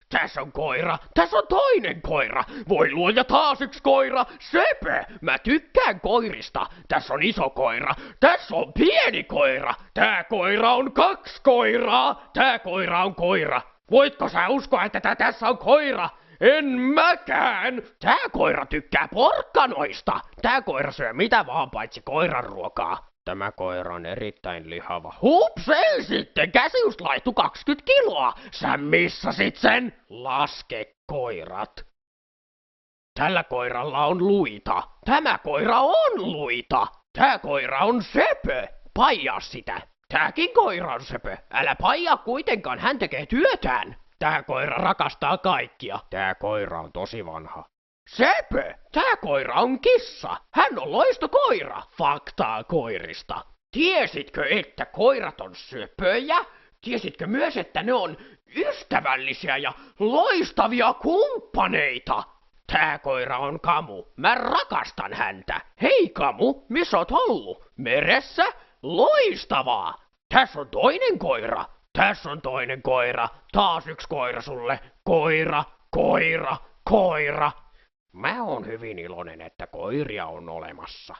Tässä on koira, tässä on toinen koira. Voi luoja, taas yksi koira. Söpö, mä tykkään koirista. Tässä on iso koira, tässä on pieni koira. Tää koira on 2 koiraa. Tää koira on koira. Voitko sä uskoa, että tässä on koira? En mäkään! Tää koira tykkää porkkanoista! Tää koira syö mitä vaan paitsi koiran ruokaa. Tämä koira on erittäin lihava. Hups, ei sitten! Käsi just laittui 20 kiloa! Sä missasit sen! Laske koirat. Tällä koiralla on luita. Tämä koira on luita. Tää koira on söpö. Paijaa sitä. Tääkin koira on söpö. Älä paijaa kuitenkaan, hän tekee työtään. Tää koira rakastaa kaikkia. Tää koira on tosi vanha. Söpö! Tää koira on kissa. Hän on loistokoira. Faktaa koirista. Tiesitkö, että koirat on söpöjä? Tiesitkö myös, että ne on ystävällisiä ja loistavia kumppaneita? Tää koira on Kamu. Mä rakastan häntä. Hei Kamu, missä oot ollut? Meressä? Loistavaa! Tässä on toinen koira. Tässä on toinen koira. Taas yksi koira sulle. Koira, koira, koira. Mä oon hyvin iloinen, että koiria on olemassa.